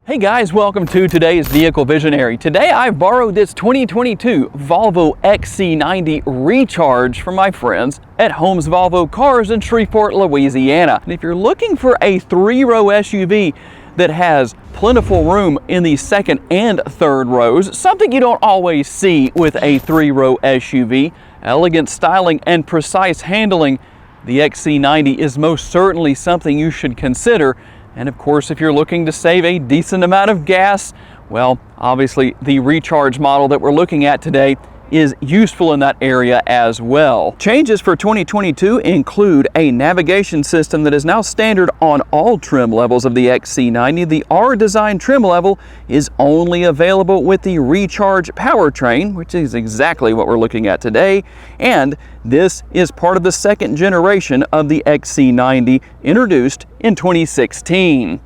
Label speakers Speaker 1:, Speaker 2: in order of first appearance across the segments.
Speaker 1: Hey guys, welcome to today's Vehicle Visionary. Today I've borrowed this 2022 Volvo XC90 Recharge from my friends at Holmes Volvo Cars in Shreveport, Louisiana. And if you're looking for a three-row SUV that has plentiful room in the second and third rows, something you don't always see with a three-row SUV, elegant styling and precise handling, the XC90 is most certainly something you should consider. And of course, if you're looking to save a decent amount of gas, well, obviously the Recharge model that we're looking at today is useful in that area as well. Changes for 2022 include a navigation system that is now standard on all trim levels of the XC90. The R Design trim level is only available with the Recharge powertrain, which is exactly what we're looking at today. And this is part of the second generation of the XC90 introduced in 2016.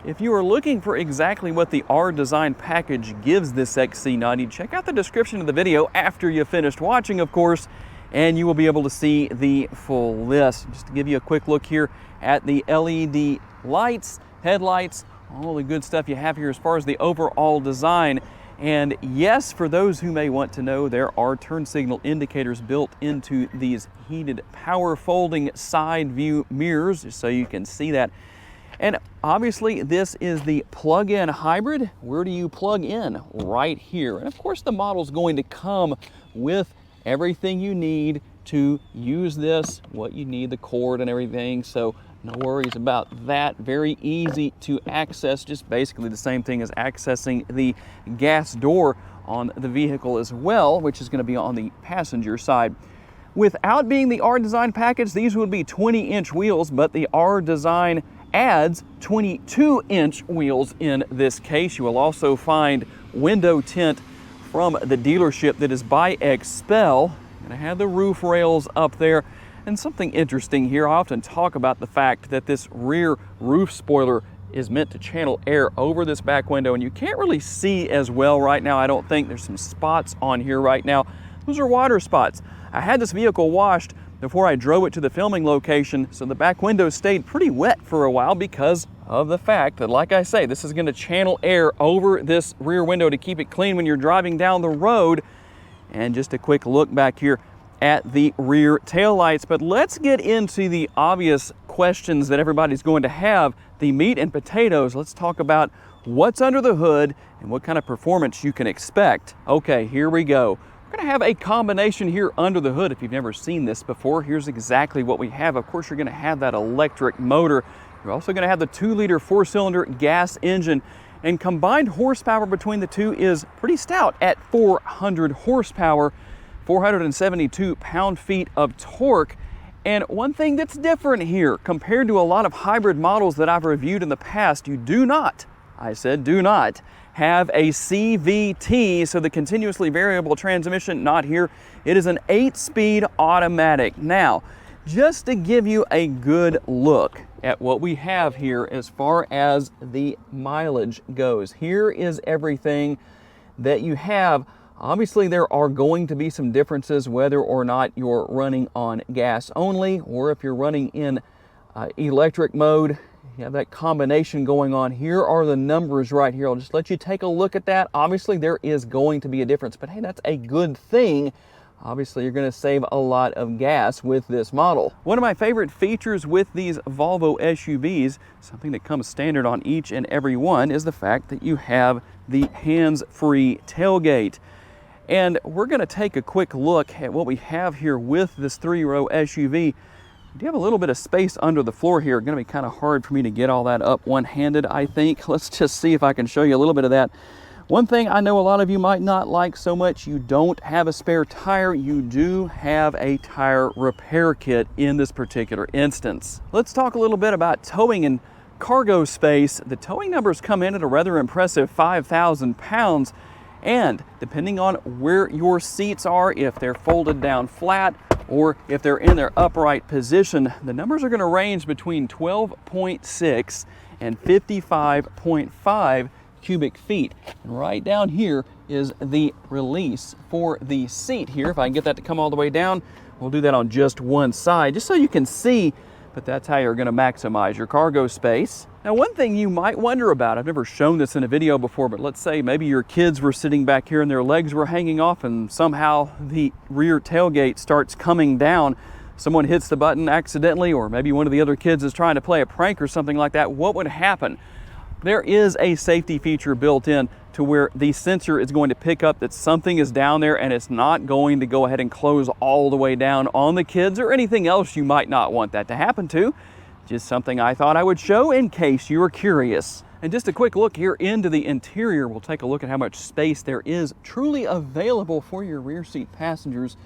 Speaker 1: If you are looking for exactly what the R Design package gives this XC90, check out the description of the video after you've finished watching, of course, and you will be able to see the full list. Just to give you a quick look here at the LED lights, headlights, all the good stuff you have here as far as the overall design. And yes, for those who may want to know, there are turn signal indicators built into these heated power folding side view mirrors, just so you can see that. And obviously this is the plug-in hybrid. Where do you plug in? Right here. And of course the model's going to come with everything you need to use this, what you need, the cord and everything. So no worries about that. Very easy to access, just basically the same thing as accessing the gas door on the vehicle as well, which is going to be on the passenger side. Without being the R Design package, these would be 20-inch wheels, but the R Design adds 22-inch wheels in this case. You will also find window tint from the dealership that is by XPEL. And I have the roof rails up there. And something interesting here, I often talk about the fact that this rear roof spoiler is meant to channel air over this back window, and you can't really see as well right now. I don't think there's some spots on here right now. Those are water spots. I had this vehicle washed before I drove it to the filming location, so the back window stayed pretty wet for a while because of the fact that, like I say, this is going to channel air over this rear window to keep it clean when you're driving down the road. And just a quick look back here at the rear taillights. But let's get into the obvious questions that everybody's going to have, the meat and potatoes. Let's talk about what's under the hood and what kind of performance you can expect. Okay, here we go. We're going to have a combination here under the hood. If you've never seen this before, here's exactly what we have. Of course, you're going to have that electric motor. You're also going to have the 2-liter 4-cylinder gas engine. And combined horsepower between the two is pretty stout at 400 horsepower, 472 pound-feet of torque. And one thing that's different here compared to a lot of hybrid models that I've reviewed in the past, you do not, I said do not, have a CVT, so the continuously variable transmission, not here. It is an 8-speed automatic. Now, just to give you a good look at what we have here as far as the mileage goes, here is everything that you have. Obviously, there are going to be some differences whether or not you're running on gas only or if you're running in electric mode. You have that combination going on. Here are the numbers right here. I'll just let you take a look at that. Obviously, there is going to be a difference, but hey, that's a good thing. Obviously, you're going to save a lot of gas with this model. One of my favorite features with these Volvo SUVs, something that comes standard on each and every one, is the fact that you have the hands-free tailgate. And we're going to take a quick look at what we have here with this 3-row SUV. You have a little bit of space under the floor here. It's going to be kind of hard for me to get all that up one-handed, I think. Let's just see if I can show you a little bit of that. One thing I know a lot of you might not like so much, you don't have a spare tire. You do have a tire repair kit in this particular instance. Let's talk a little bit about towing and cargo space. The towing numbers come in at a rather impressive 5,000 pounds. And depending on where your seats are, if they're folded down flat or if they're in their upright position, the numbers are going to range between 12.6 and 55.5 cubic feet. And right down here is the release for the seat here. If I can get that to come all the way down, we'll do that on just one side, just so you can see but that's how you're going to maximize your cargo space. Now, one thing you might wonder about, I've never shown this in a video before, but let's say maybe your kids were sitting back here and their legs were hanging off and somehow the rear tailgate starts coming down. Someone hits the button accidentally, or maybe one of the other kids is trying to play a prank or something like that. What would happen? There is a safety feature built in to where the sensor is going to pick up that something is down there, and it's not going to go ahead and close all the way down on the kids or anything else you might not want that to happen to. Just something I thought I would show in case you were curious. And just a quick look here into the interior. We'll take a look at how much space there is truly available for your rear seat passengers.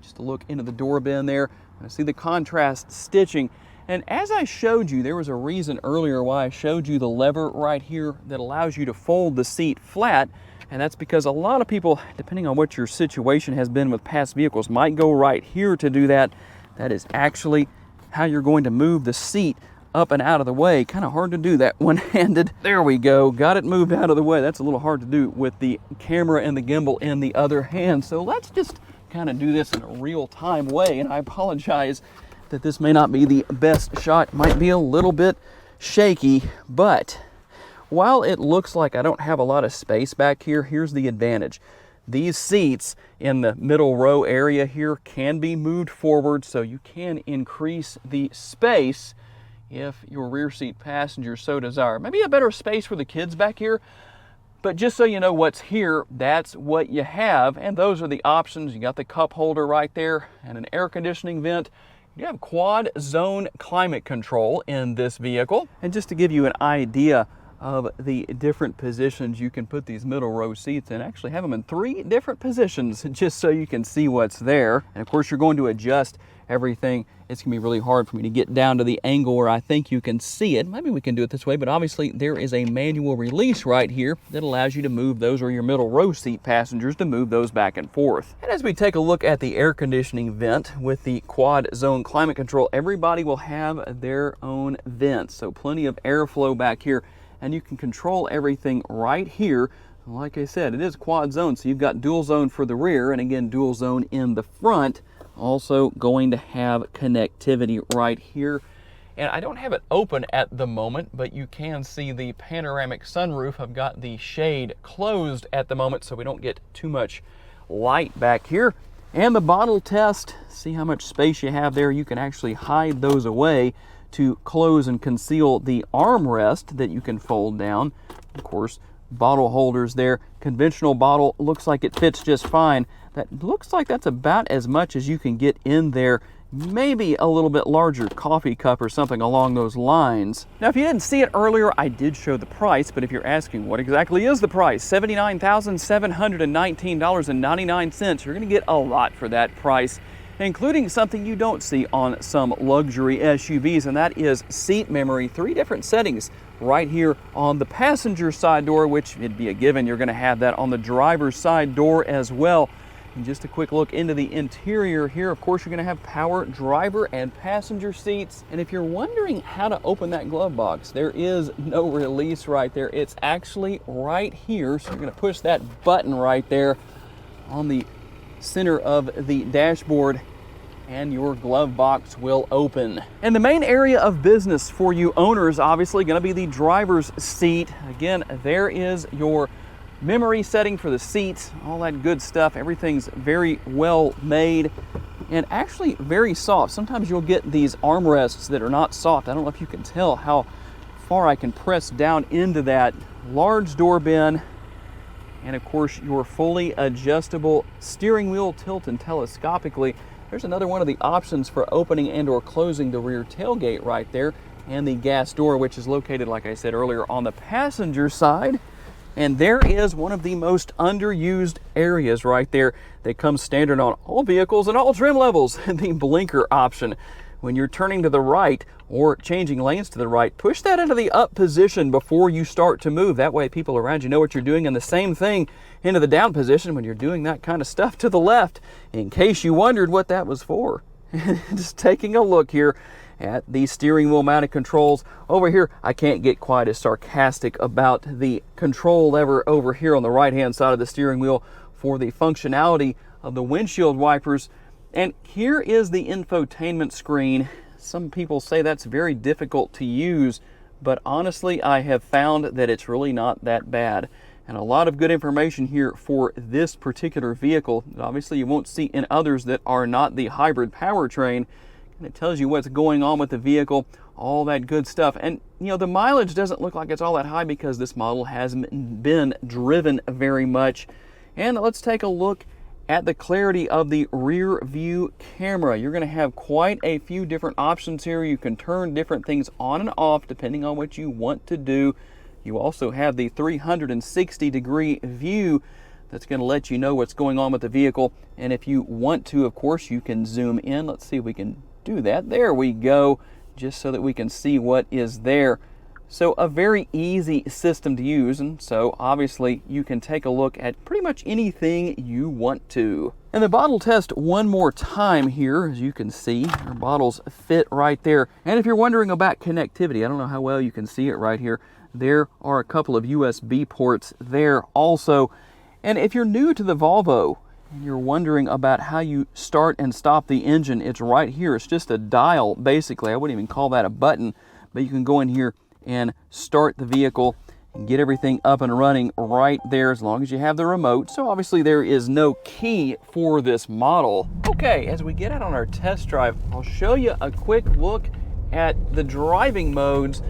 Speaker 1: Just a look into the door bin there. I see the contrast stitching. And as I showed you, there was a reason earlier why I showed you the lever right here that allows you to fold the seat flat. And that's because a lot of people, depending on what your situation has been with past vehicles, might go right here to do that. That is actually how you're going to move the seat up and out of the way. Kind of hard to do that one-handed. There we go, got it moved out of the way. That's a little hard to do with the camera and the gimbal in the other hand. So let's just kind of do this in a real-time way. And I apologize that this may not be the best shot, might be a little bit shaky, but while it looks like I don't have a lot of space back here, here's the advantage. These seats in the middle row area here can be moved forward, so you can increase the space if your rear seat passengers so desire. Maybe a better space for the kids back here, but just so you know what's here, that's what you have, and those are the options. You got the cup holder right there and an air conditioning vent. You have quad zone climate control in this vehicle. And just to give you an idea of the different positions you can put these middle row seats in, actually have them in 3 different positions just so you can see what's there. And of course, you're going to adjust everything. It's gonna be really hard for me to get down to the angle where I think you can see it. Maybe we can do it this way, but obviously there is a manual release right here that allows you to move those, or your middle row seat passengers to move those back and forth. And as we take a look at the air conditioning vent with the quad zone climate control, everybody will have their own vents. So plenty of airflow back here, and you can control everything right here. Like I said, it is quad zone, so you've got dual zone for the rear and again, dual zone in the front. Also going to have connectivity right here. And I don't have it open at the moment, but you can see the panoramic sunroof. I've got the shade closed at the moment so we don't get too much light back here. And the bottle test, see how much space you have there. You can actually hide those away to close and conceal the armrest that you can fold down. Of course, bottle holders there. Conventional bottle looks like it fits just fine. That looks like that's about as much as you can get in there. Maybe a little bit larger coffee cup or something along those lines. Now, if you didn't see it earlier, I did show the price, but if you're asking what exactly is the price, $79,719.99, you're gonna get a lot for that price, including something you don't see on some luxury SUVs, and that is seat memory. 3 different settings right here on the passenger side door, which it'd be a given you're gonna have that on the driver's side door as well. And just a quick look into the interior here. Of course, you're gonna have power driver and passenger seats. And if you're wondering how to open that glove box, there is no release right there. It's actually right here. So you're gonna push that button right there on the center of the dashboard, and your glove box will open. And the main area of business for you owners, obviously gonna be the driver's seat. Again, there is your memory setting for the seats, all that good stuff. Everything's very well made and actually very soft. Sometimes you'll get these armrests that are not soft. I don't know if you can tell how far I can press down into that. Large door bin, and of course your fully adjustable steering wheel, tilt and telescopically. There's another one of the options for opening and or closing the rear tailgate right there, and the gas door, which is located, like I said earlier, on the passenger side. And there is one of the most underused areas right there that comes standard on all vehicles and all trim levels, the blinker option. When you're turning to the right or changing lanes to the right, push that into the up position before you start to move. That way people around you know what you're doing, and the same thing into the down position when you're doing that kind of stuff to the left, in case you wondered what that was for. Just taking a look here at the steering wheel mounted controls. Over here, I can't get quite as sarcastic about the control lever over here on the right hand side of the steering wheel for the functionality of the windshield wipers. And here is the infotainment screen. some people say that's very difficult to use, but honestly, I have found that it's really not that bad. And a lot of good information here for this particular vehicle that obviously you won't see in others that are not the hybrid powertrain. And it tells you what's going on with the vehicle, all that good stuff. And you know, the mileage doesn't look like it's all that high because this model hasn't been driven very much. And let's take a look at the clarity of the rear view camera. You're going to have quite a few different options here. You can turn different things on and off depending on what you want to do. You also have the 360-degree view that's going to let you know what's going on with the vehicle. And if you want to, of course, you can zoom in. Let's see if we can do that. There we go, just so that we can see what is there. So a very easy system to use, and so obviously you can take a look at pretty much anything you want to. And the bottle test one more time here. As you can see, our bottles fit right there. And if you're wondering about connectivity, I don't know how well you can see it right here. There are a couple of USB ports there also. And if you're new to the Volvo and you're wondering about how you start and stop the engine, it's right here. It's just a dial, basically. I wouldn't even call that a button, but you can go in here and start the vehicle and get everything up and running right there as long as you have the remote. So obviously there is no key for this model. Okay, as we get out on our test drive, I'll show you a quick look at the driving modes.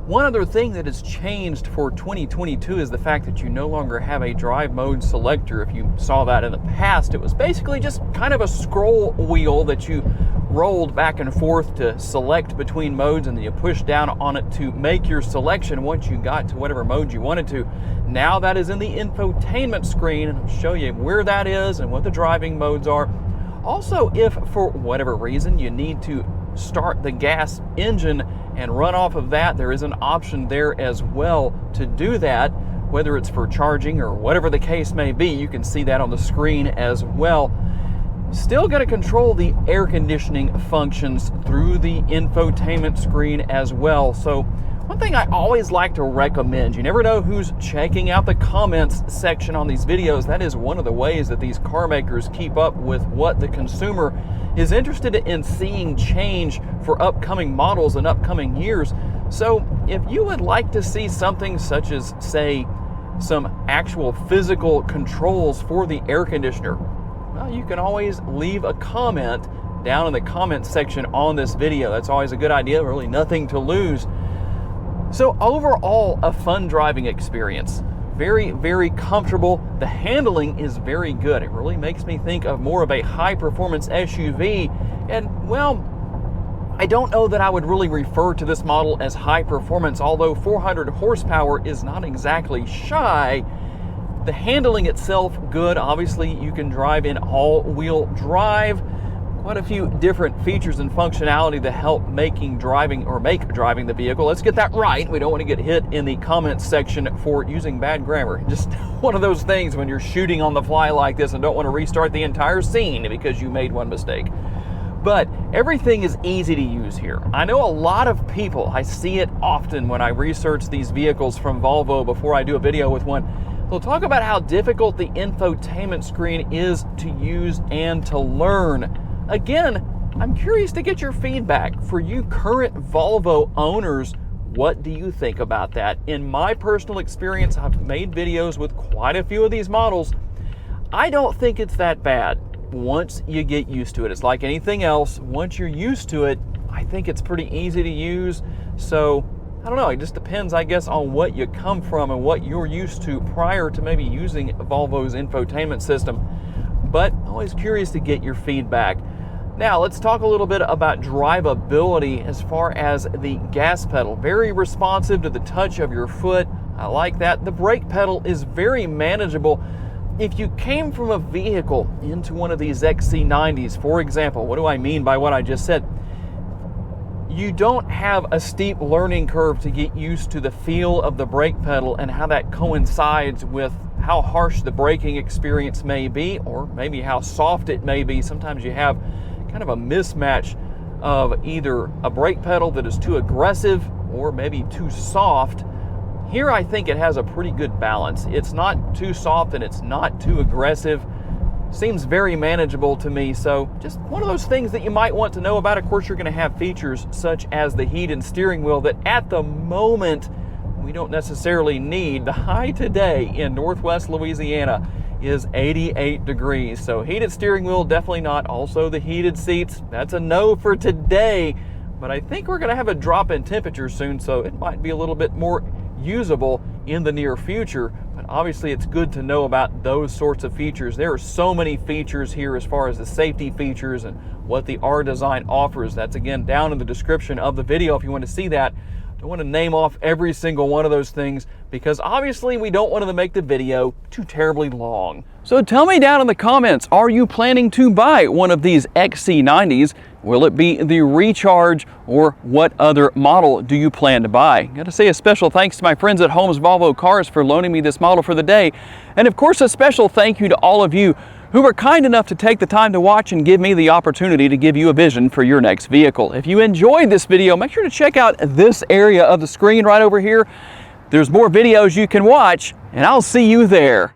Speaker 1: One other thing that has changed for 2022 is the fact that you no longer have a drive mode selector. If you saw that in the past, it was basically just kind of a scroll wheel that you rolled back and forth to select between modes, and then you push down on it to make your selection once you got to whatever mode you wanted to. Now that is in the infotainment screen, and I'll show you where that is and what the driving modes are. Also, if for whatever reason you need to start the gas engine and run off of that, there is an option there as well to do that, whether it's for charging or whatever the case may be. You can see that on the screen as well. Still going to control the air conditioning functions through the infotainment screen as well. So one thing I always like to recommend, you never know who's checking out the comments section on these videos. That is one of the ways that these car makers keep up with what the consumer is interested in seeing change for upcoming models and upcoming years. So if you would like to see something such as, say, some actual physical controls for the air conditioner, well, you can always leave a comment down in the comment section on this video. That's always a good idea, really nothing to lose. So overall, a fun driving experience. Very, very comfortable. The handling is very good. It really makes me think of more of a high-performance SUV. And, well, I don't know that I would really refer to this model as high performance, although 400 horsepower is not exactly shy. The handling itself, good. Obviously, you can drive in all-wheel drive. Quite a few different features and functionality that help make driving the vehicle. Let's get that right. We don't want to get hit in the comments section for using bad grammar. Just one of those things when you're shooting on the fly like this and don't want to restart the entire scene because you made one mistake. But everything is easy to use here. I know a lot of people, I see it often when I research these vehicles from Volvo before I do a video with one. They'll talk about how difficult the infotainment screen is to use and to learn. Again, I'm curious to get your feedback. For you current Volvo owners, what do you think about that? In my personal experience, I've made videos with quite a few of these models. I don't think it's that bad once you get used to it. It's like anything else. Once you're used to it, I think it's pretty easy to use. So, I don't know, it just depends, I guess, on what you come from and what you're used to prior to maybe using Volvo's infotainment system. But always curious to get your feedback. Now, let's talk a little bit about drivability as far as the gas pedal. Very responsive to the touch of your foot. I like that. The brake pedal is very manageable. If you came from a vehicle into one of these XC90s, for example, what do I mean by what I just said? You don't have a steep learning curve to get used to the feel of the brake pedal and how that coincides with how harsh the braking experience may be, or maybe how soft it may be. Sometimes you have kind of a mismatch of either a brake pedal that is too aggressive or maybe too soft. Here I think it has a pretty good balance. It's not too soft and it's not too aggressive. seems very manageable to me. So just one of those things that you might want to know about. Of course, you're going to have features such as the heated steering wheel that at the moment we don't necessarily need. The high today in Northwest Louisiana is 88 degrees. So heated steering wheel, definitely not. Also the heated seats, that's a no for today. But I think we're going to have a drop in temperature soon, so it might be a little bit more usable in the near future. But obviously it's good to know about those sorts of features. There are so many features here as far as the safety features and what the R Design offers. That's again down in the description of the video if you want to see that. I don't want to name off every single one of those things because obviously we don't want to make the video too terribly long. So tell me down in the comments, are you planning to buy one of these XC90s? Will it be the Recharge, or what other model do you plan to buy? Got to say a special thanks to my friends at Holmes Volvo Cars for loaning me this model for the day. And of course a special thank you to all of you who were kind enough to take the time to watch and give me the opportunity to give you a vision for your next vehicle. If you enjoyed this video, make sure to check out this area of the screen right over here. There's more videos you can watch, and I'll see you there.